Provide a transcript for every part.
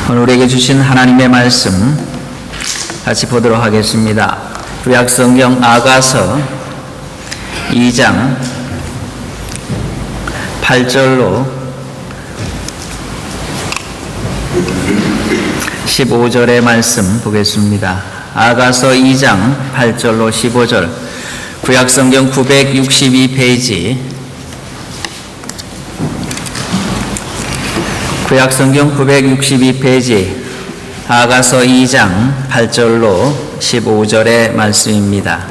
오늘 우리에게 주신 하나님의 말씀 같이 보도록 하겠습니다. 구약성경 아가서 2장 8절로 15절의 말씀 보겠습니다. 아가서 2장 8절로 15절, 구약성경 962페이지, 구약성경 962페이지, 아가서 2장 8절로 15절의 말씀입니다.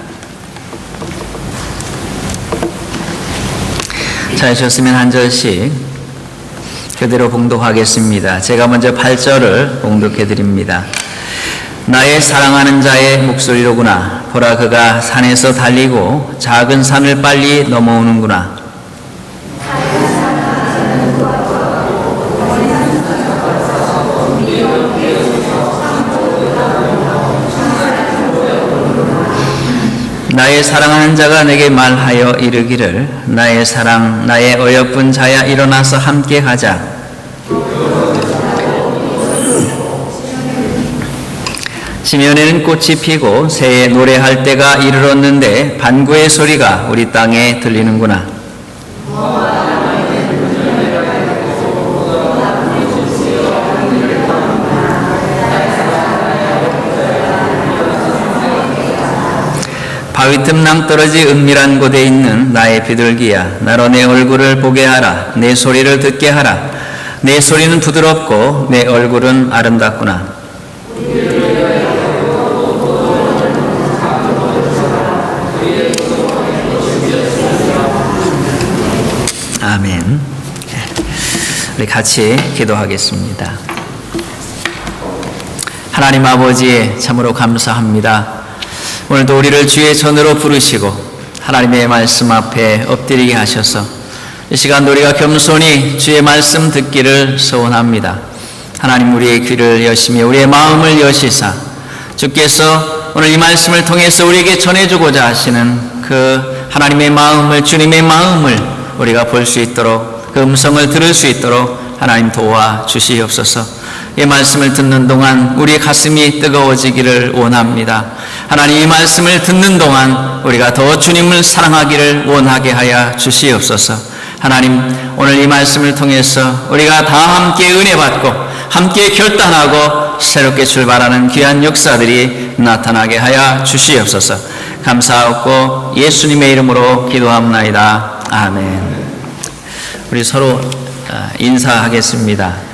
찾으셨으면 한 절씩 그대로 봉독하겠습니다. 제가 먼저 8절을 봉독해 드립니다. 나의 사랑하는 자의 목소리로구나. 보라, 그가 산에서 달리고 작은 산을 빨리 넘어오는구나. 나의 사랑하는 자가 내게 말하여 이르기를, 나의 사랑, 나의 어여쁜 자야, 일어나서 함께 하자. 시면에는 꽃이 피고 새에 노래할 때가 이르렀는데 반구의 소리가 우리 땅에 들리는구나. 바위 틈 낭떠러지 은밀한 곳에 있는 나의 비둘기야, 나로 내 얼굴을 보게 하라. 내 소리를 듣게 하라. 내 소리는 부드럽고 내 얼굴은 아름답구나. 아멘. 우리 같이 기도하겠습니다. 하나님 아버지, 참으로 감사합니다. 오늘도 우리를 주의 전으로 부르시고 하나님의 말씀 앞에 엎드리게 하셔서 이 시간 우리가 겸손히 주의 말씀 듣기를 소원합니다. 하나님, 우리의 귀를 여시며 우리의 마음을 여시사 주께서 오늘 이 말씀을 통해서 우리에게 전해주고자 하시는 그 하나님의 마음을, 주님의 마음을 우리가 볼 수 있도록, 그 음성을 들을 수 있도록 하나님 도와주시옵소서. 이 말씀을 듣는 동안 우리의 가슴이 뜨거워지기를 원합니다. 하나님, 이 말씀을 듣는 동안 우리가 더 주님을 사랑하기를 원하게 하여 주시옵소서. 하나님, 오늘 이 말씀을 통해서 우리가 다 함께 은혜 받고 함께 결단하고 새롭게 출발하는 귀한 역사들이 나타나게 하여 주시옵소서. 감사하고 예수님의 이름으로 기도합나이다. 아멘. 우리 서로 인사하겠습니다.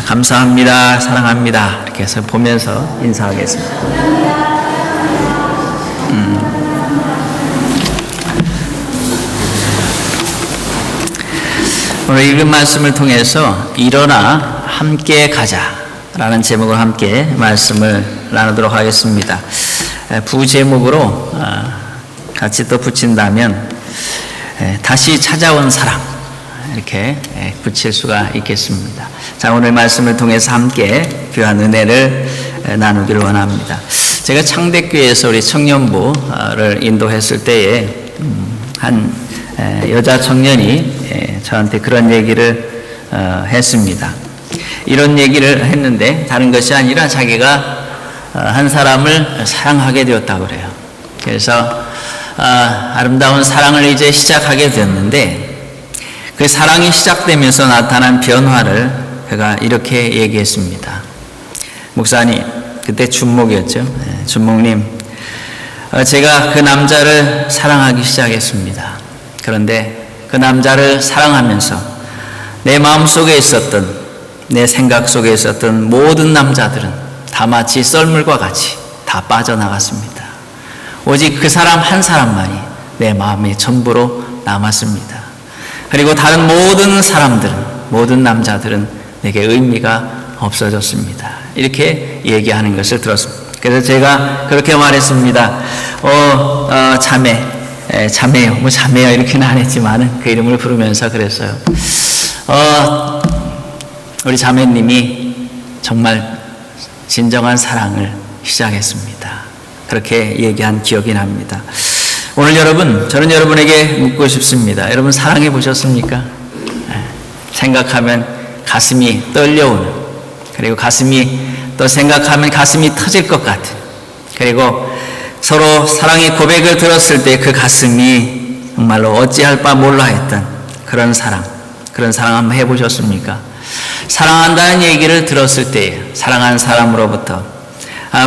감사합니다, 사랑합니다, 이렇게 해서 보면서 인사하겠습니다. 오늘 읽은 말씀을 통해서 일어나 함께 가자라는 제목으로 함께 말씀을 나누도록 하겠습니다. 부제목으로 같이 또 붙인다면 다시 찾아온 사랑, 이렇게 붙일 수가 있겠습니다. 자, 오늘 말씀을 통해서 함께 귀한 은혜를 나누기를 원합니다. 제가 창대교회에서 우리 청년부를 인도했을 때에 한 여자 청년이 저한테 그런 얘기를 했습니다. 이런 얘기를 했는데 다른 것이 아니라 자기가 한 사람을 사랑하게 되었다고 그래요. 그래서 아름다운 사랑을 이제 시작하게 되었는데 그 사랑이 시작되면서 나타난 변화를 그가 이렇게 얘기했습니다. 목사님, 그때 준목이었죠. 준목님, 제가 그 남자를 사랑하기 시작했습니다. 그런데 그 남자를 사랑하면서 내 마음속에 있었던, 내 생각 속에 있었던 모든 남자들은 다 마치 썰물과 같이 다 빠져나갔습니다. 오직 그 사람 한 사람만이 내 마음의 전부로 남았습니다. 그리고 다른 모든 사람들은, 모든 남자들은 내게 의미가 없어졌습니다. 이렇게 얘기하는 것을 들었습니다. 그래서 제가 그렇게 말했습니다. 자매요. 뭐 자매요 이렇게는 안 했지만은 그 이름을 부르면서 그랬어요. 우리 자매님이 정말 진정한 사랑을 시작했습니다. 그렇게 얘기한 기억이 납니다. 오늘 여러분, 저는 여러분에게 묻고 싶습니다. 여러분 사랑해 보셨습니까? 생각하면 가슴이 떨려오는 그리고 가슴이 또 생각하면 가슴이 터질 것 같은, 그리고 서로 사랑의 고백을 들었을 때 그 가슴이 정말로 어찌할 바 몰라 했던 그런 사랑 한번 해보셨습니까? 사랑한다는 얘기를 들었을 때 사랑하는 사람으로부터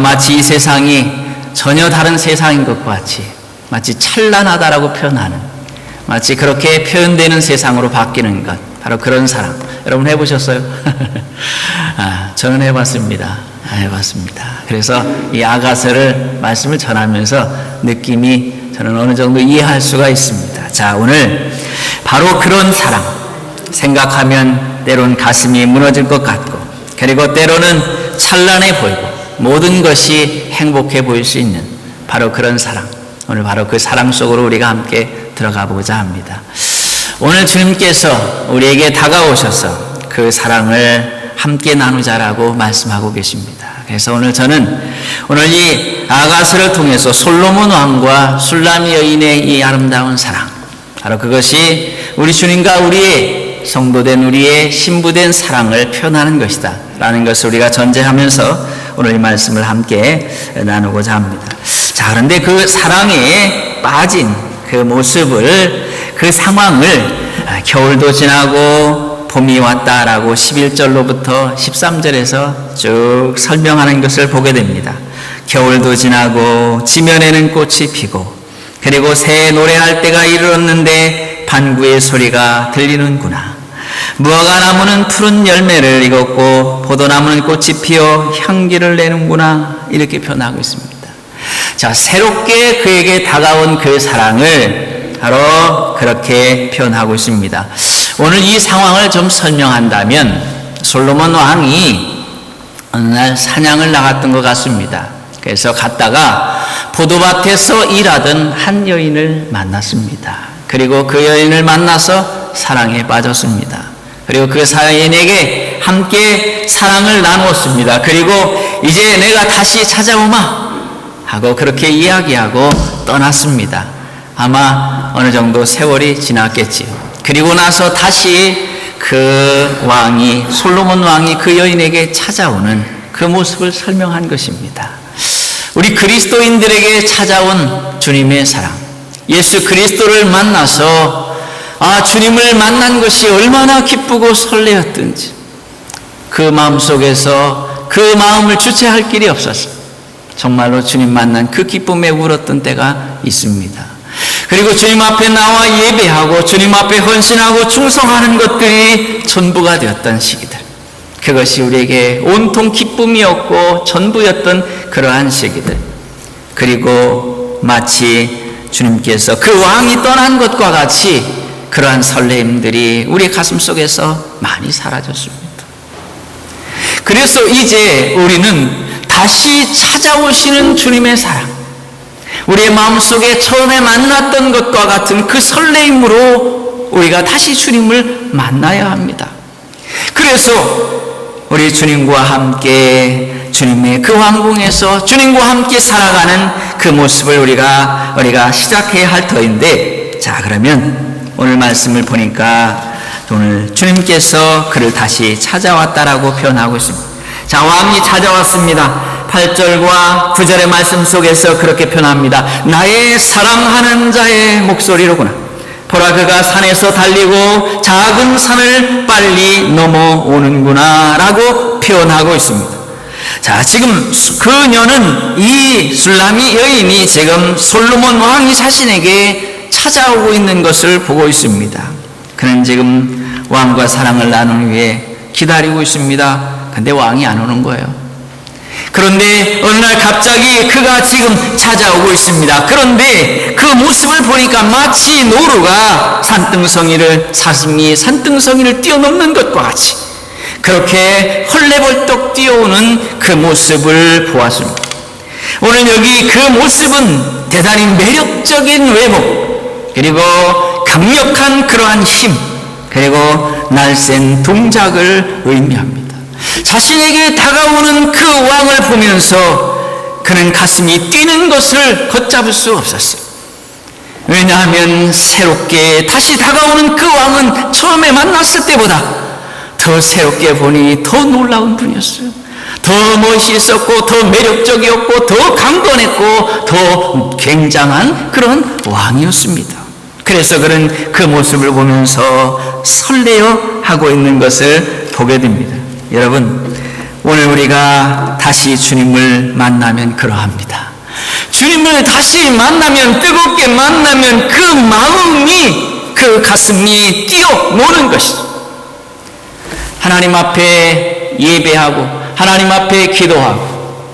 마치 이 세상이 전혀 다른 세상인 것과 같이 마치 찬란하다라고 표현하는, 마치 그렇게 표현되는 세상으로 바뀌는 것, 바로 그런 사랑. 여러분 해보셨어요? 저는 해봤습니다. 그래서 이 아가서를 말씀을 전하면서 느낌이 저는 어느 정도 이해할 수가 있습니다. 자, 오늘 바로 그런 사랑, 생각하면 때론 가슴이 무너질 것 같고, 그리고 때로는 찬란해 보이고 모든 것이 행복해 보일 수 있는 바로 그런 사랑, 오늘 바로 그 사랑 속으로 우리가 함께 들어가 보고자 합니다. 오늘 주님께서 우리에게 다가오셔서 그 사랑을 함께 나누자라고 말씀하고 계십니다. 그래서 오늘 저는 오늘 이 아가서를 통해서 솔로몬 왕과 술람이 여인의 이 아름다운 사랑, 바로 그것이 우리 주님과 우리의 성도된 우리의 신부된 사랑을 표현하는 것이다 라는 것을 우리가 전제하면서 오늘 이 말씀을 함께 나누고자 합니다. 자, 그런데 그 사랑에 빠진 그 모습을, 그 상황을 겨울도 지나고 봄이 왔다라고 11절로부터 13절에서 쭉 설명하는 것을 보게 됩니다. 겨울도 지나고 지면에는 꽃이 피고, 그리고 새 노래할 때가 이르렀는데 반구의 소리가 들리는구나. 무화과 나무는 푸른 열매를 익었고 포도나무는 꽃이 피어 향기를 내는구나. 이렇게 표현하고 있습니다. 자, 새롭게 그에게 다가온 그 사랑을 바로 그렇게 표현하고 있습니다. 오늘 이 상황을 좀 설명한다면, 솔로몬 왕이 어느 날 사냥을 나갔던 것 같습니다. 그래서 갔다가 포도밭에서 일하던 한 여인을 만났습니다. 그리고 그 여인을 만나서 사랑에 빠졌습니다. 그리고 그 여인에게 함께 사랑을 나누었습니다. 그리고 이제 내가 다시 찾아오마 하고 그렇게 이야기하고 떠났습니다. 아마 어느 정도 세월이 지났겠지요. 그리고 나서 다시 그 왕이, 솔로몬 왕이 그 여인에게 찾아오는 그 모습을 설명한 것입니다. 우리 그리스도인들에게 찾아온 주님의 사랑, 예수 그리스도를 만나서 주님을 만난 것이 얼마나 기쁘고 설레었던지, 그 마음속에서 그 마음을 주체할 길이 없었어요. 정말로 주님 만난 그 기쁨에 울었던 때가 있습니다. 그리고 주님 앞에 나와 예배하고 주님 앞에 헌신하고 충성하는 것들이 전부가 되었던 시기들, 그것이 우리에게 온통 기쁨이었고 전부였던 그러한 시기들, 그리고 마치 주님께서 그 왕이 떠난 것과 같이 그러한 설레임들이 우리 가슴 속에서 많이 사라졌습니다. 그래서 이제 우리는 다시 찾아오시는 주님의 사랑, 우리의 마음속에 처음에 만났던 것과 같은 그 설레임으로 우리가 다시 주님을 만나야 합니다. 그래서 우리 주님과 함께 주님의 그 왕궁에서 주님과 함께 살아가는 그 모습을 우리가 시작해야 할 터인데, 자, 그러면 오늘 말씀을 보니까 오늘 주님께서 그를 다시 찾아왔다라고 표현하고 있습니다. 자, 왕이 찾아왔습니다. 8절과 9절의 말씀 속에서 그렇게 표현합니다. 나의 사랑하는 자의 목소리로구나. 보라, 그가 산에서 달리고 작은 산을 빨리 넘어오는구나 라고 표현하고 있습니다. 자, 지금 그녀는, 이 술람이 여인이 지금 솔로몬 왕이 자신에게 찾아오고 있는 것을 보고 있습니다. 그는 지금 왕과 사랑을 나누기 위해 기다리고 있습니다. 근데 왕이 안 오는 거예요. 그런데 어느 날 갑자기 그가 지금 찾아오고 있습니다. 그런데 그 모습을 보니까 마치 노루가 사슴이 산등성이를 뛰어넘는 것과 같이 그렇게 헐레벌떡 뛰어오는 그 모습을 보았습니다. 오늘 여기 그 모습은 대단히 매력적인 외모, 그리고 강력한 그러한 힘, 그리고 날쌘 동작을 의미합니다. 자신에게 다가오는 그 왕을 보면서 그는 가슴이 뛰는 것을 걷잡을 수 없었어요. 왜냐하면 새롭게 다시 다가오는 그 왕은 처음에 만났을 때보다 더 새롭게 보니 더 놀라운 분이었어요. 더 멋있었고 더 매력적이었고 더 강건했고 더 굉장한 그런 왕이었습니다. 그래서 그는 그 모습을 보면서 설레어 하고 있는 것을 보게 됩니다. 여러분, 오늘 우리가 다시 주님을 만나면 그러합니다. 주님을 다시 만나면, 뜨겁게 만나면 그 마음이, 그 가슴이 뛰어노는 것이죠. 하나님 앞에 예배하고 하나님 앞에 기도하고,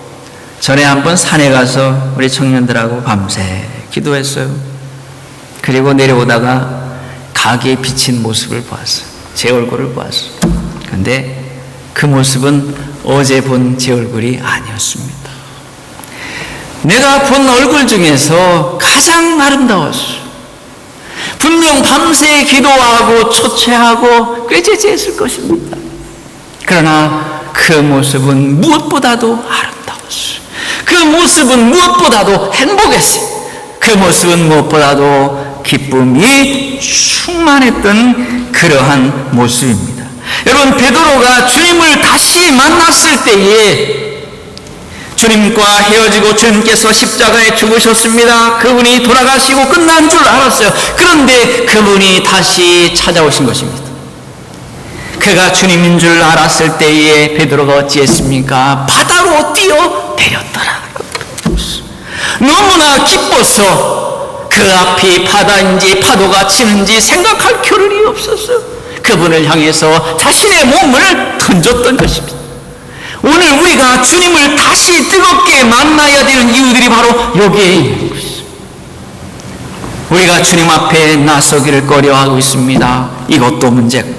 전에 한번 산에 가서 우리 청년들하고 밤새 기도했어요. 그리고 내려오다가 가게에 비친 모습을 보았어요. 제 얼굴을 보았어요. 그런데 그 모습은 어제 본 제 얼굴이 아니었습니다. 내가 본 얼굴 중에서 가장 아름다웠어요. 분명 밤새 기도하고 초췌하고 꾀죄죄했을 것입니다. 그러나 그 모습은 무엇보다도 아름다웠어요. 그 모습은 무엇보다도 행복했어요. 그 모습은 무엇보다도 기쁨이 충만했던 그러한 모습입니다. 여러분, 베드로가 주님을 다시 만났을 때에 주님과 헤어지고 주님께서 십자가에 죽으셨습니다. 그분이 돌아가시고 끝난 줄 알았어요. 그런데 그분이 다시 찾아오신 것입니다. 그가 주님인 줄 알았을 때에 베드로가 어찌했습니까? 바다로 뛰어 내렸더라. 너무나 기뻐서 그 앞이 바다인지 파도가 치는지 생각할 겨를이 없었어요. 그분을 향해서 자신의 몸을 던졌던 것입니다. 오늘 우리가 주님을 다시 뜨겁게 만나야 되는 이유들이 바로 여기에 있는 것입니다. 우리가 주님 앞에 나서기를 꺼려하고 있습니다. 이것도 문제고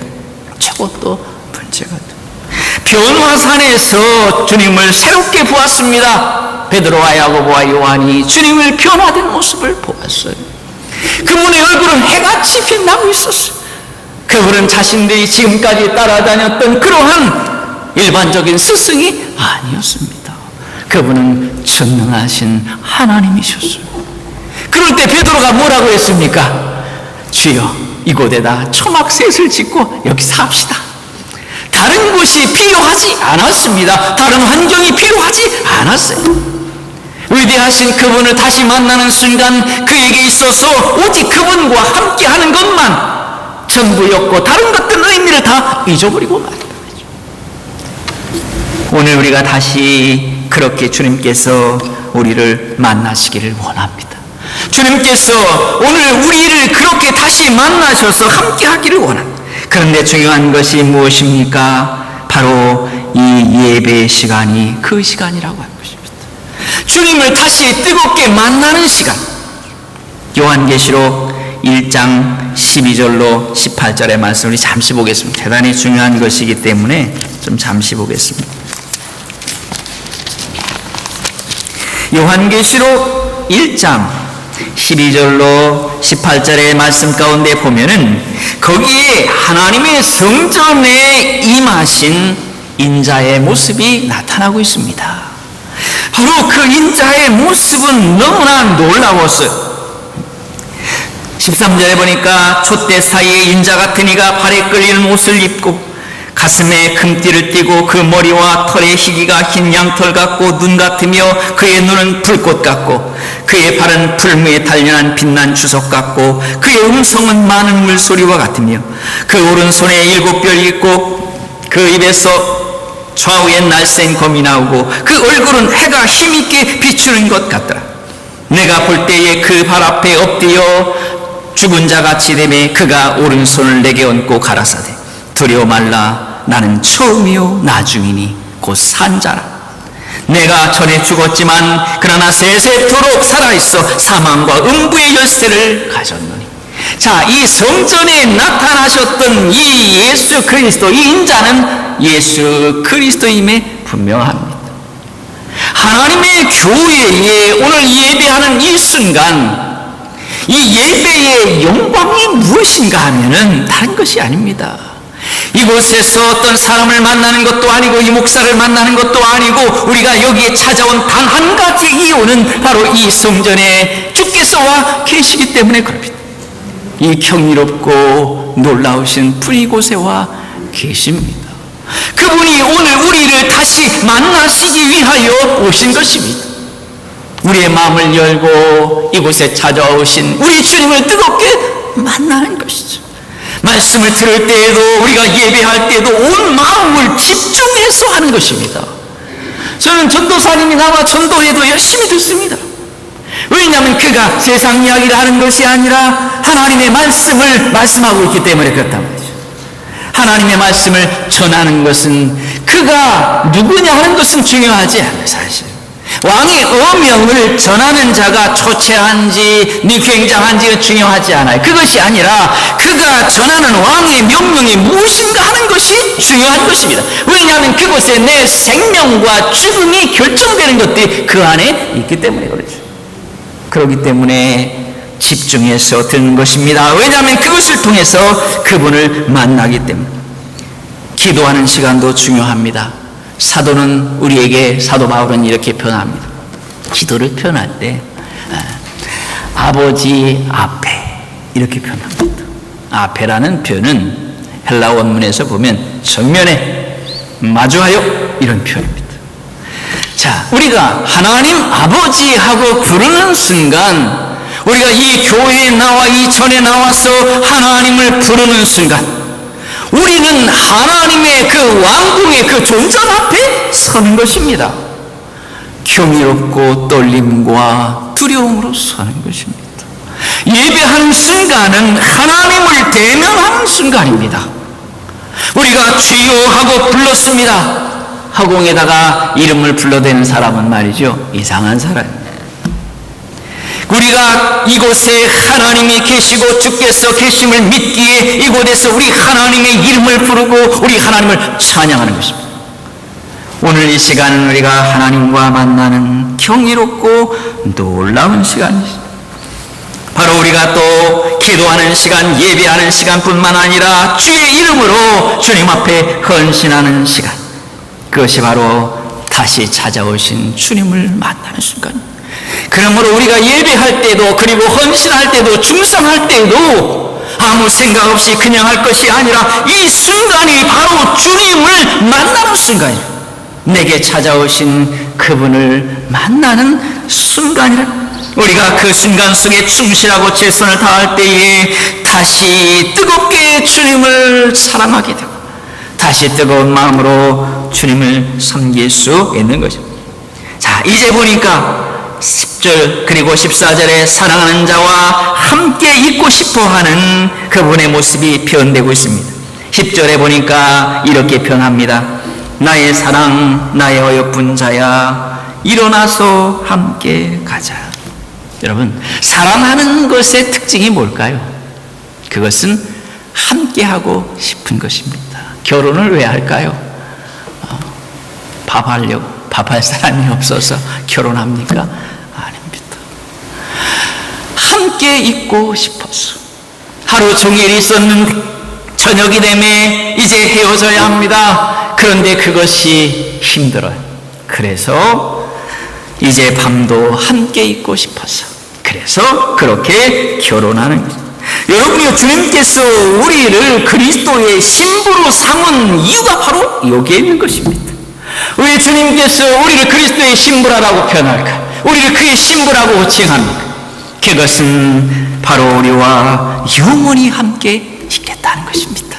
저것도 문제가 변화산에서 주님을 새롭게 보았습니다. 베드로와 야고보와 요한이 주님을 변화된 모습을 보았어요. 그분의 얼굴은 해같이 빛나고 있었어요. 그분은 자신들이 지금까지 따라다녔던 그러한 일반적인 스승이 아니었습니다. 그분은 전능하신 하나님이셨어요. 그럴 때 베드로가 뭐라고 했습니까? 주여, 이곳에다 초막셋을 짓고 여기 삽시다. 다른 곳이 필요하지 않았습니다. 다른 환경이 필요하지 않았어요. 위대하신 그분을 다시 만나는 순간 그에게 있어서 오직 그분과 함께하는 것만 전부였고 다른 것들은 의미를 다 잊어버리고 말았다. 오늘 우리가 다시 그렇게 주님께서 우리를 만나시기를 원합니다. 주님께서 오늘 우리를 그렇게 다시 만나셔서 함께 하기를 원합니다. 그런데 중요한 것이 무엇입니까? 바로 이 예배 시간이 그 시간이라고 하는 것입니다. 주님을 다시 뜨겁게 만나는 시간. 요한계시록 1장 12절로 18절의 말씀 우리 잠시 보겠습니다. 대단히 중요한 것이기 때문에 좀 잠시 보겠습니다. 요한계시록 1장 12절로 18절의 말씀 가운데 보면은 거기에 하나님의 성전에 임하신 인자의 모습이 나타나고 있습니다. 바로 그 인자의 모습은 너무나 놀라웠어요. 13절에 보니까 촛대 사이에 인자 같은 이가 발에 끌리는 옷을 입고 가슴에 금띠를 띠고 그 머리와 털의 희기가 흰 양털 같고 눈 같으며 그의 눈은 불꽃 같고 그의 발은 풀무에 단련한 빛난 주석 같고 그의 음성은 많은 물소리와 같으며 그 오른손에 7 별이 있고 그 입에서 좌우에 날쌘 검이 나오고 그 얼굴은 해가 힘있게 비추는 것 같더라. 내가 볼 때에 그 발 앞에 엎드려 죽은 자같이 되매 그가 오른손을 내게 얹고 가라사대 두려워 말라. 나는 처음이요 나중이니 곧 산자라. 내가 전에 죽었지만 그러나 세세토록 살아있어 사망과 음부의 열쇠를 가졌노니. 자, 이 성전에 나타나셨던 이 예수 그리스도, 이 인자는 예수 그리스도임에 분명합니다. 하나님의 교회에 오늘 예배하는 이 순간 이 예배의 영광이 무엇인가 하면은 다른 것이 아닙니다. 이곳에서 어떤 사람을 만나는 것도 아니고 이 목사를 만나는 것도 아니고 우리가 여기에 찾아온 단 한 가지 이유는 바로 이 성전에 주께서 와 계시기 때문에 그럽니다. 이 경이롭고 놀라우신 분이 이곳에 와 계십니다. 그분이 오늘 우리를 다시 만나시기 위하여 오신 것입니다. 우리의 마음을 열고 이곳에 찾아오신 우리 주님을 뜨겁게 만나는 것이죠. 말씀을 들을 때에도, 우리가 예배할 때도 온 마음을 집중해서 하는 것입니다. 저는 전도사님이 나와 전도해도 열심히 듣습니다. 왜냐하면 그가 세상 이야기를 하는 것이 아니라 하나님의 말씀을 말씀하고 있기 때문에 그렇단 말이죠. 하나님의 말씀을 전하는 것은 그가 누구냐 하는 것은 중요하지 않아요. 사실 왕의 어명을 전하는 자가 초췌한지 굉장한지가 중요하지 않아요. 그것이 아니라 그가 전하는 왕의 명령이 무엇인가 하는 것이 중요한 것입니다. 왜냐하면 그곳에 내 생명과 죽음이 결정되는 것들이 그 안에 있기 때문에 그렇죠. 그렇기 때문에 집중해서 듣는 것입니다. 왜냐하면 그것을 통해서 그분을 만나기 때문에. 기도하는 시간도 중요합니다. 사도는 우리에게, 사도 바울은 이렇게 표현합니다. 기도를 표현할 때 아버지 앞에 이렇게 표현합니다. 앞에라는 표현은 헬라 원문에서 보면 정면에 마주하여 이런 표현입니다. 자, 우리가 하나님 아버지하고 부르는 순간, 우리가 이 교회에 나와 이 전에 나와서 하나님을 부르는 순간 우리는 하나님의 그 왕궁의 그 존전 앞에 서는 것입니다. 경이롭고 떨림과 두려움으로 서는 것입니다. 예배하는 순간은 하나님을 대면하는 순간입니다. 우리가 주여 하고 불렀습니다. 허공에다가 이름을 불러대는 사람은 말이죠, 이상한 사람입니다. 우리가 이곳에 하나님이 계시고 주께서 계심을 믿기에 이곳에서 우리 하나님의 이름을 부르고 우리 하나님을 찬양하는 것입니다. 오늘 이 시간은 우리가 하나님과 만나는 경이롭고 놀라운 시간이죠. 바로 우리가 또 기도하는 시간, 예배하는 시간뿐만 아니라 주의 이름으로 주님 앞에 헌신하는 시간, 그것이 바로 다시 찾아오신 주님을 만나는 순간입니다. 그러므로 우리가 예배할 때도, 그리고 헌신할 때도, 중상할 때도 아무 생각 없이 그냥 할 것이 아니라 이 순간이 바로 주님을 만나는 순간이에요. 내게 찾아오신 그분을 만나는 순간이라. 우리가 그 순간 속에 충실하고 최선을 다할 때에 다시 뜨겁게 주님을 사랑하게 되고 다시 뜨거운 마음으로 주님을 섬길 수 있는 것입니다. 자, 이제 보니까 10절 그리고 14절에 사랑하는 자와 함께 있고 싶어하는 그분의 모습이 표현되고 있습니다. 10절에 보니까 이렇게 표현합니다. 나의 사랑, 나의 어여쁜 자야, 일어나서 함께 가자. 여러분, 사랑하는 것의 특징이 뭘까요? 그것은 함께하고 싶은 것입니다. 결혼을 왜 할까요? 밥할 사람이 없어서 결혼합니까? 아닙니다. 함께 있고 싶어서. 하루 종일 있었는 저녁이 되면 이제 헤어져야 합니다. 그런데 그것이 힘들어요. 그래서 이제 밤도 함께 있고 싶어서, 그래서 그렇게 결혼하는 거죠. 여러분이 주님께서 우리를 그리스도의 신부로 삼은 이유가 바로 여기에 있는 것입니다. 왜 주님께서 우리를 그리스도의 신부라고 표현할까? 우리를 그의 신부라고 칭합니까? 그것은 바로 우리와 영원히 함께 있겠다는 것입니다.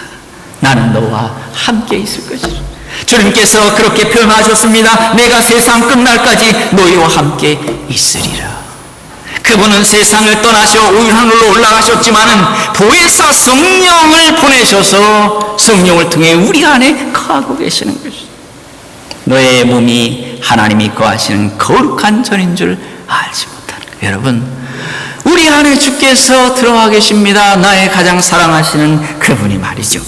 나는 너와 함께 있을 것이라. 주님께서 그렇게 표현하셨습니다. 내가 세상 끝날까지 너희와 함께 있으리라. 그분은 세상을 떠나셔 우유하늘로 올라가셨지만은 보혜사 성령을 보내셔서 성령을 통해 우리 안에 거하고 계시는 것이죠. 너의 몸이 하나님이 거하시는 거룩한 전인 줄 알지 못하는 거예요. 여러분, 우리 안에 주께서 들어와 계십니다. 나의 가장 사랑하시는 그분이 말이죠.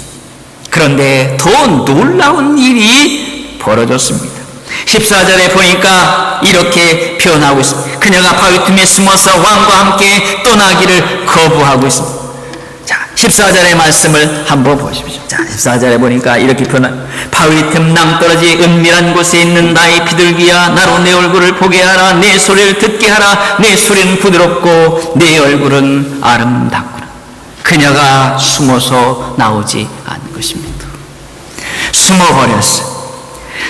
그런데 더 놀라운 일이 벌어졌습니다. 14절에 보니까 이렇게 표현하고 있습니다. 그녀가 바위 틈에 숨어서 왕과 함께 떠나기를 거부하고 있습니다. 자, 14절의 말씀을 한번 보십시오. 자, 14절에 보니까 이렇게 표현합니다. 바위 틈 낭떠러지 은밀한 곳에 있는 나의 비둘기야, 나로 내 얼굴을 보게 하라. 내 소리를 듣게 하라. 내 소리는 부드럽고 내 얼굴은 아름답구나. 그녀가 숨어서 나오지 않는 것입니다. 숨어버렸어요.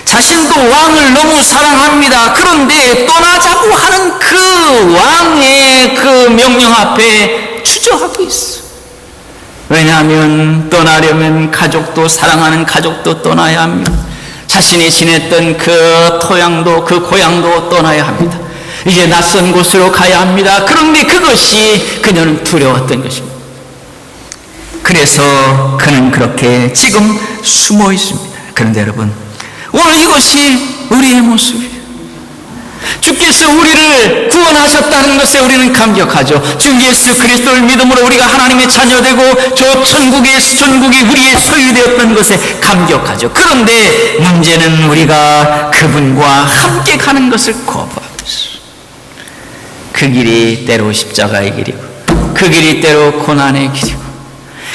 자신도 왕을 너무 사랑합니다. 그런데 떠나자고 하는 그 왕의 그 명령 앞에 주저하고 있어요. 왜냐하면 떠나려면 가족도, 사랑하는 가족도 떠나야 합니다. 자신이 지냈던 그 토양도, 그 고향도 떠나야 합니다. 이제 낯선 곳으로 가야 합니다. 그런데 그것이 그녀는 두려웠던 것입니다. 그래서 그는 그렇게 지금 숨어 있습니다. 그런데 여러분, 오늘 이것이 우리의 모습이에요. 주께서 우리를 구원하셨다는 것에 우리는 감격하죠. 주 예수 그리스도를 믿음으로 우리가 하나님의 자녀되고 저 천국이 우리의 소유되었던 것에 감격하죠. 그런데 문제는 우리가 그분과 함께 가는 것을 거부하고 있어요. 그 길이 때로 십자가의 길이고, 그 길이 때로 고난의 길이고,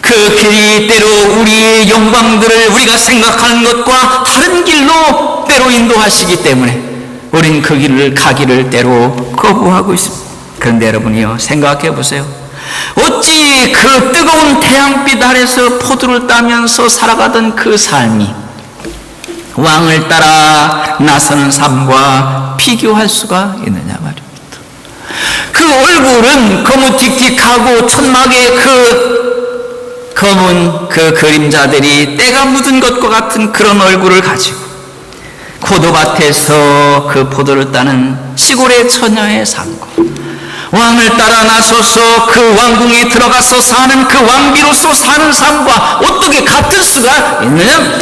그 길이 때로 우리의 영광들을 우리가 생각하는 것과 다른 길로 때로 인도하시기 때문에 우린 그 길을 가기를 때로 거부하고 있습니다. 그런데 여러분이요, 생각해 보세요. 어찌 그 뜨거운 태양빛 아래서 포도를 따면서 살아가던 그 삶이 왕을 따라 나서는 삶과 비교할 수가 있느냐 말입니다. 그 얼굴은 거무틱틱하고 천막의 그 검은 그 그림자들이 때가 묻은 것과 같은 그런 얼굴을 가지고 포도밭에서 그 포도를 따는 시골의 처녀의 삶과 왕을 따라 나서서 그 왕궁에 들어가서 사는 그 왕비로서 사는 삶과 어떻게 같을 수가 있느냐?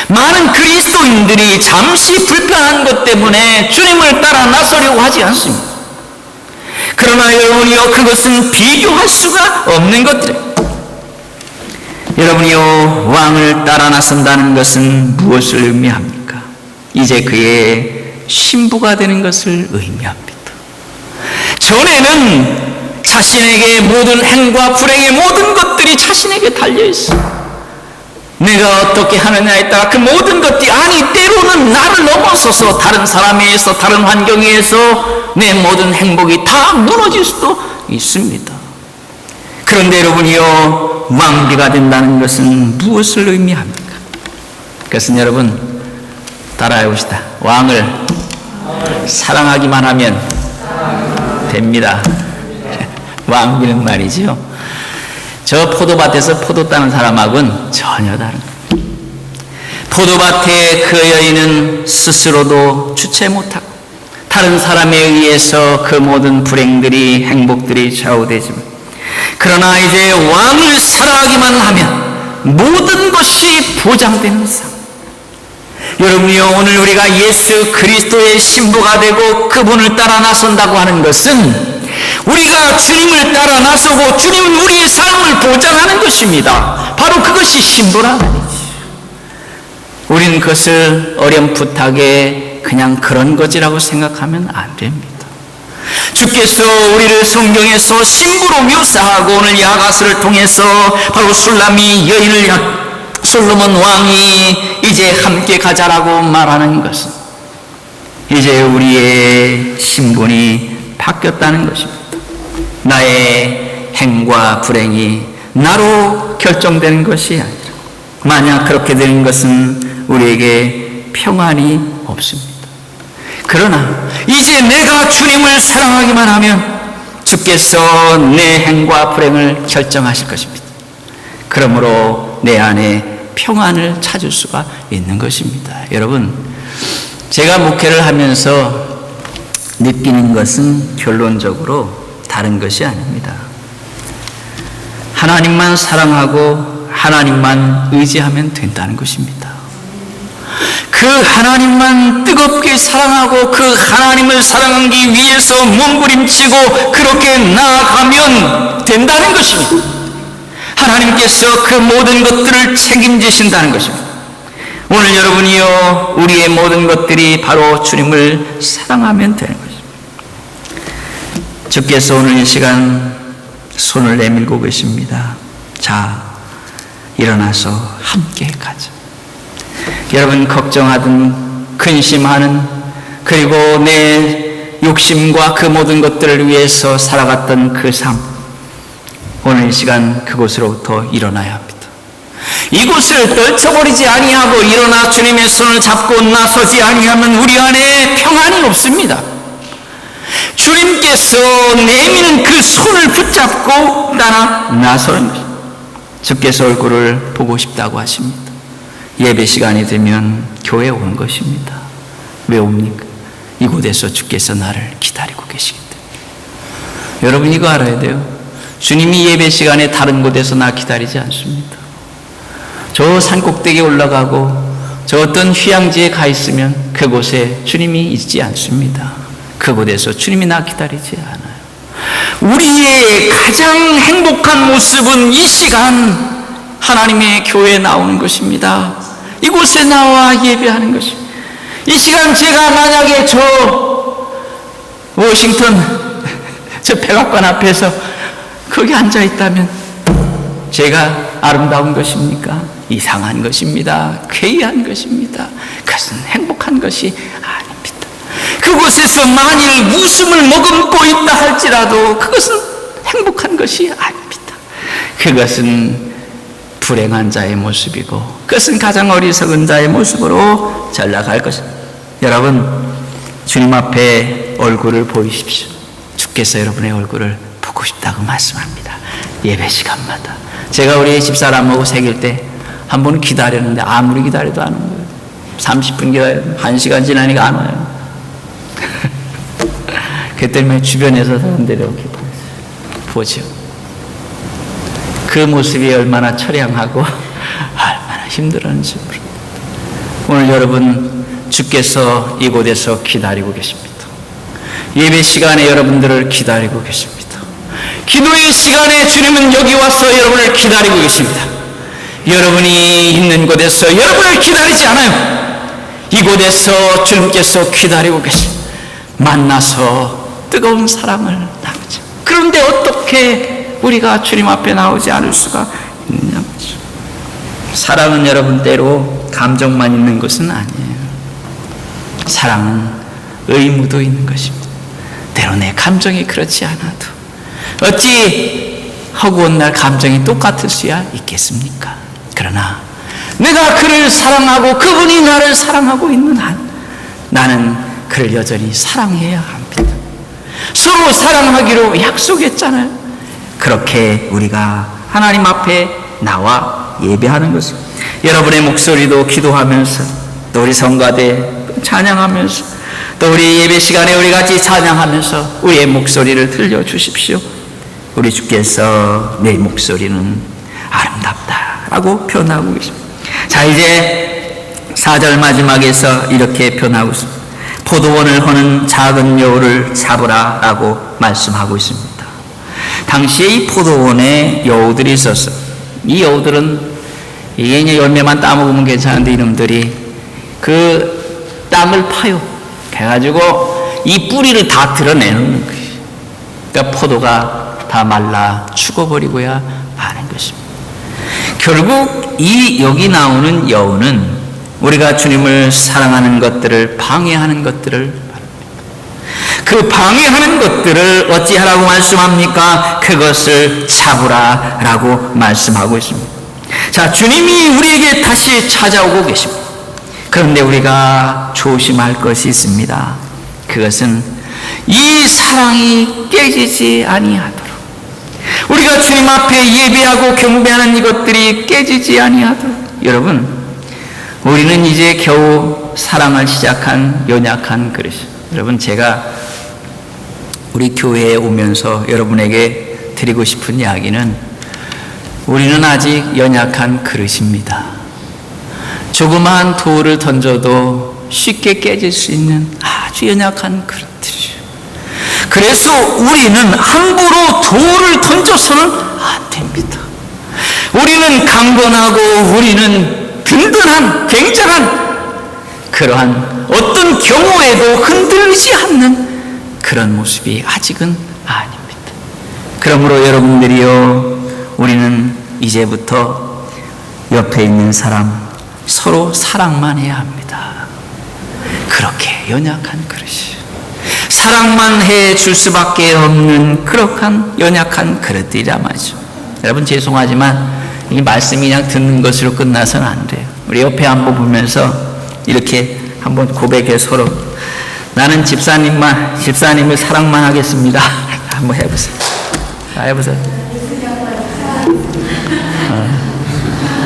많은 그리스도인들이 잠시 불편한 것 때문에 주님을 따라 나서려고 하지 않습니다. 그러나 여러분이요, 그것은 비교할 수가 없는 것들이에요. 여러분이요, 왕을 따라 나선다는 것은 무엇을 의미합니까? 이제 그의 신부가 되는 것을 의미합니다. 전에는 자신에게 모든 행과 불행의 모든 것들이 자신에게 달려있어요. 내가 어떻게 하느냐에 따라 그 모든 것들이, 아니 때로는 나를 넘어서서 다른 사람에 의해서, 다른 환경에 의해서 내 모든 행복이 다 무너질 수도 있습니다. 그런데 여러분이요, 왕비가 된다는 것은 무엇을 의미합니까? 그것은 여러분 따라해 봅시다. 왕을 사랑하기만 하면 됩니다. 왕비는 말이지요, 저 포도밭에서 포도 따는 사람하고는 전혀 다른 거예요. 포도밭의 그 여인은 스스로도 주체 못하고 다른 사람에 의해서 그 모든 불행들이, 행복들이 좌우되지만, 그러나 이제 왕을 사랑하기만 하면 모든 것이 보장되는 삶. 여러분이요, 오늘 우리가 예수 그리스도의 신부가 되고 그분을 따라 나선다고 하는 것은 우리가 주님을 따라 나서고 주님은 우리의 삶을 보장하는 것입니다. 바로 그것이 신부란 말이지. 우리는 그것을 어렴풋하게 그냥 그런 것이라고 생각하면 안 됩니다. 주께서 우리를 성경에서 신부로 묘사하고 오늘 야가스를 통해서 바로 술람이 여인을 솔로몬 왕이 이제 함께 가자라고 말하는 것은 이제 우리의 신분이 바뀌었다는 것입니다. 나의 행과 불행이 나로 결정되는 것이 아니라, 만약 그렇게 되는 것은 우리에게 평안이 없습니다. 그러나 이제 내가 주님을 사랑하기만 하면 주께서 내 행과 불행을 결정하실 것입니다. 그러므로 내 안에 평안을 찾을 수가 있는 것입니다. 여러분, 제가 목회를 하면서 느끼는 것은 결론적으로 다른 것이 아닙니다. 하나님만 사랑하고 하나님만 의지하면 된다는 것입니다. 그 하나님만 뜨겁게 사랑하고 그 하나님을 사랑하기 위해서 몸부림치고 그렇게 나아가면 된다는 것입니다. 하나님께서 그 모든 것들을 책임지신다는 것입니다. 오늘 여러분이요, 우리의 모든 것들이 바로 주님을 사랑하면 되는 것입니다. 주께서 오늘 이 시간 손을 내밀고 계십니다. 자, 일어나서 함께 가자. 여러분 걱정하든 근심하는, 그리고 내 욕심과 그 모든 것들을 위해서 살아갔던 그 삶, 오늘 이 시간 그곳으로부터 일어나야 합니다. 이곳을 떨쳐버리지 아니하고 일어나 주님의 손을 잡고 나서지 아니하면 우리 안에 평안이 없습니다. 주님께서 내미는 그 손을 붙잡고 나서는 것입니다. 주께서 얼굴을 보고 싶다고 하십니다. 예배 시간이 되면 교회에 오는 것입니다. 왜 옵니까? 이곳에서 주께서 나를 기다리고 계시기 때문에. 여러분 이거 알아야 돼요. 주님이 예배 시간에 다른 곳에서 나 기다리지 않습니다. 저 산꼭대기에 올라가고 저 어떤 휴양지에 가 있으면 그곳에 주님이 있지 않습니다. 그곳에서 주님이 나 기다리지 않아요. 우리의 가장 행복한 모습은 이 시간 하나님의 교회에 나오는 것입니다. 이곳에 나와 예배하는 것입니다. 이 시간 제가 만약에 저 워싱턴 저 백악관 앞에서 거기 앉아 있다면 제가 아름다운 것입니까? 이상한 것입니다. 괴이한 것입니다. 그것은 행복한 것이 아닙니다. 그곳에서 만일 웃음을 머금고 있다 할지라도 그것은 행복한 것이 아닙니다. 그것은 불행한 자의 모습이고 그것은 가장 어리석은 자의 모습으로 전락할 것입니다. 여러분 주님 앞에 얼굴을 보이십시오. 주께서 여러분의 얼굴을 보고 싶다고 말씀합니다. 예배 시간마다 제가 우리 집사람하고 새길 때 한 번 기다렸는데 아무리 기다려도 안 온 거예요. 30분 기다려도 1시간 지나니까 안 와요. 그 때문에 주변에서 사람들이 이렇게 보죠. 그 모습이 얼마나 처량하고 얼마나 힘들었는지 모릅니다. 오늘 여러분 주께서 이곳에서 기다리고 계십니다. 예배 시간에 여러분들을 기다리고 계십니다. 기도의 시간에 주님은 여기 와서 여러분을 기다리고 계십니다. 여러분이 있는 곳에서 여러분을 기다리지 않아요. 이곳에서 주님께서 기다리고 계십니다. 만나서 뜨거운 사랑을 나누죠. 그런데 어떻게 우리가 주님 앞에 나오지 않을 수가 있느냐. 사랑은 여러분 때로 감정만 있는 것은 아니에요. 사랑은 의무도 있는 것입니다. 때로 내 감정이 그렇지 않아도 어찌 허구한 날 감정이 똑같을 수야 있겠습니까? 그러나 내가 그를 사랑하고 그분이 나를 사랑하고 있는 한 나는 그를 여전히 사랑해야 합니다. 서로 사랑하기로 약속했잖아요. 그렇게 우리가 하나님 앞에 나와 예배하는 것입니다. 여러분의 목소리도 기도하면서 또 우리 성가대 찬양하면서 또 우리 예배 시간에 우리 같이 찬양하면서 우리의 목소리를 들려주십시오. 우리 주께서 내 목소리는 아름답다라고 표현하고 계십니다. 자, 이제 4절 마지막에서 이렇게 표현하고 있습니다. 포도원을 허는 작은 여우를 잡으라 라고 말씀하고 있습니다. 당시에 이 포도원에 여우들이 있었어요. 이 여우들은 이게 이제 열매만 따먹으면 괜찮은데 이놈들이 그 땅을 파요. 해가지고 이 뿌리를 다 드러내는 거예요. 그러니까 포도가 다 말라 죽어버리고야 마는 것입니다. 결국 이 여기 나오는 여우는 우리가 주님을 사랑하는 것들을 방해하는 것들을 말합니다. 그 방해하는 것들을 어찌하라고 말씀합니까? 그것을 잡으라 라고 말씀하고 있습니다. 자, 주님이 우리에게 다시 찾아오고 계십니다. 그런데 우리가 조심할 것이 있습니다. 그것은 이 사랑이 깨지지 아니하도록 우리가 주님 앞에 예배하고 경배하는 이것들이 깨지지 아니하도록 여러분 우리는 이제 겨우 사랑을 시작한 연약한 그릇. 여러분 제가 우리 교회에 오면서 여러분에게 드리고 싶은 이야기는 우리는 아직 연약한 그릇입니다. 조그마한 돌을 던져도 쉽게 깨질 수 있는 아주 연약한 그릇들이죠. 그래서 우리는 함부로 돌을 던져서는 안 됩니다. 우리는 강건하고 우리는 든든한 굉장한 그러한 어떤 경우에도 흔들리지 않는 그런 모습이 아직은 아닙니다. 그러므로 여러분들이요 우리는 이제부터 옆에 있는 사람 서로 사랑만 해야 합니다. 그렇게 연약한 그릇이 사랑만 해줄 수밖에 없는 그렇한 연약한 그릇들이라 말이죠. 여러분 죄송하지만 이 말씀이 그냥 듣는 것으로 끝나서는 안 돼요. 우리 옆에 한번 보면서 이렇게 한번 고백해 서로. 나는 집사님을 사랑만 하겠습니다. 한번 해보세요. 자, 해보세요.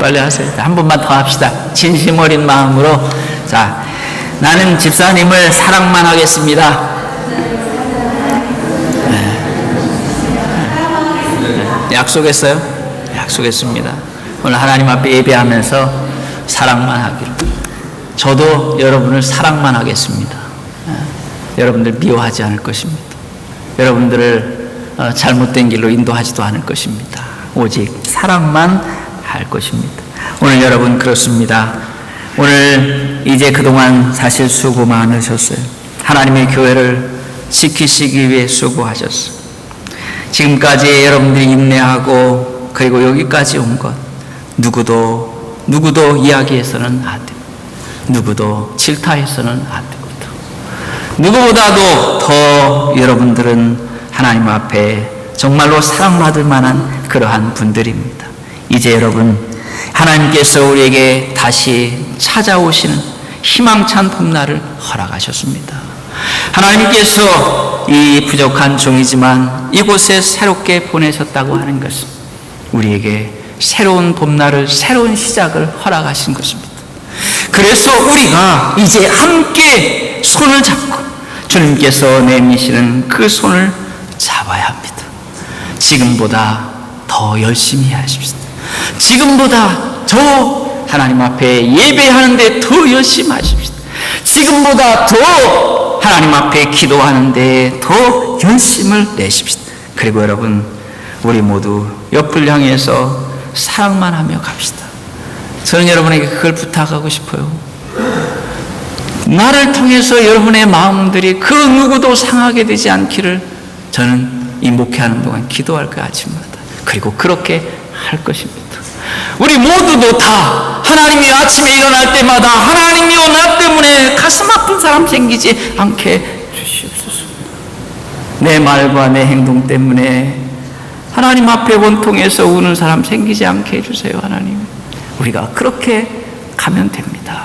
빨리 하세요. 한 번만 더 합시다. 진심 어린 마음으로. 자, 나는 집사님을 사랑만 하겠습니다. 약속했어요? 약속했습니다. 오늘 하나님 앞에 예배하면서 사랑만 하기로. 저도 여러분을 사랑만 하겠습니다. 여러분들 미워하지 않을 것입니다. 여러분들을 잘못된 길로 인도하지도 않을 것입니다. 오직 사랑만 할 것입니다. 오늘 여러분 그렇습니다. 오늘 이제 그동안 사실 수고 많으셨어요. 하나님의 교회를 지키시기 위해 수고하셨어요. 지금까지 여러분들이 인내하고 그리고 여기까지 온 것 누구도 이야기해서는 안 됩니다. 누구도 질타해서는 안 됩니다. 누구보다도 더 여러분들은 하나님 앞에 정말로 사랑받을 만한 그러한 분들입니다. 이제 여러분 하나님께서 우리에게 다시 찾아오시는 희망찬 봄날을 허락하셨습니다. 하나님께서 이 부족한 종이지만 이곳에 새롭게 보내셨다고 하는 것은 우리에게 새로운 봄날을, 새로운 시작을 허락하신 것입니다. 그래서 우리가 이제 함께 손을 잡고 주님께서 내미시는 그 손을 잡아야 합니다. 지금보다 더 열심히 하십시오. 지금보다 더 하나님 앞에 예배하는데 더 열심히 하십시오. 지금보다 더 하나님 앞에 기도하는데 더 열심을 내십시오. 그리고 여러분, 우리 모두 옆을 향해서 사랑만 하며 갑시다. 저는 여러분에게 그걸 부탁하고 싶어요. 나를 통해서 여러분의 마음들이 그 누구도 상하게 되지 않기를 저는 이 목회하는 동안 기도할 거예요. 아침마다. 그리고 그렇게 할 것입니다. 우리 모두도 다 하나님이 아침에 일어날 때마다 하나님이여 나 때문에 가슴 아픈 사람 생기지 않게 주시옵소서. 내 말과 내 행동 때문에 하나님 앞에 원통해서 우는 사람 생기지 않게 해주세요. 하나님, 우리가 그렇게 가면 됩니다.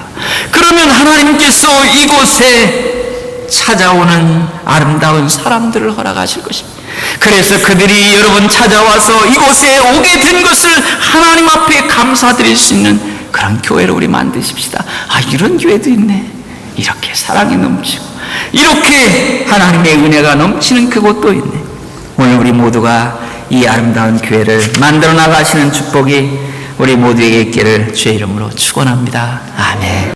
그러면 하나님께서 이곳에 찾아오는 아름다운 사람들을 허락하실 것입니다. 그래서 그들이 여러분 찾아와서 이곳에 오게 된 것을 하나님 앞에 감사드릴 수 있는 그런 교회를 우리 만드십시다. 아, 이런 교회도 있네. 이렇게 사랑이 넘치고 이렇게 하나님의 은혜가 넘치는 그곳도 있네. 오늘 우리 모두가 이 아름다운 교회를 만들어 나가시는 축복이 우리 모두에게 있기를 주의 이름으로 축원합니다. 아멘.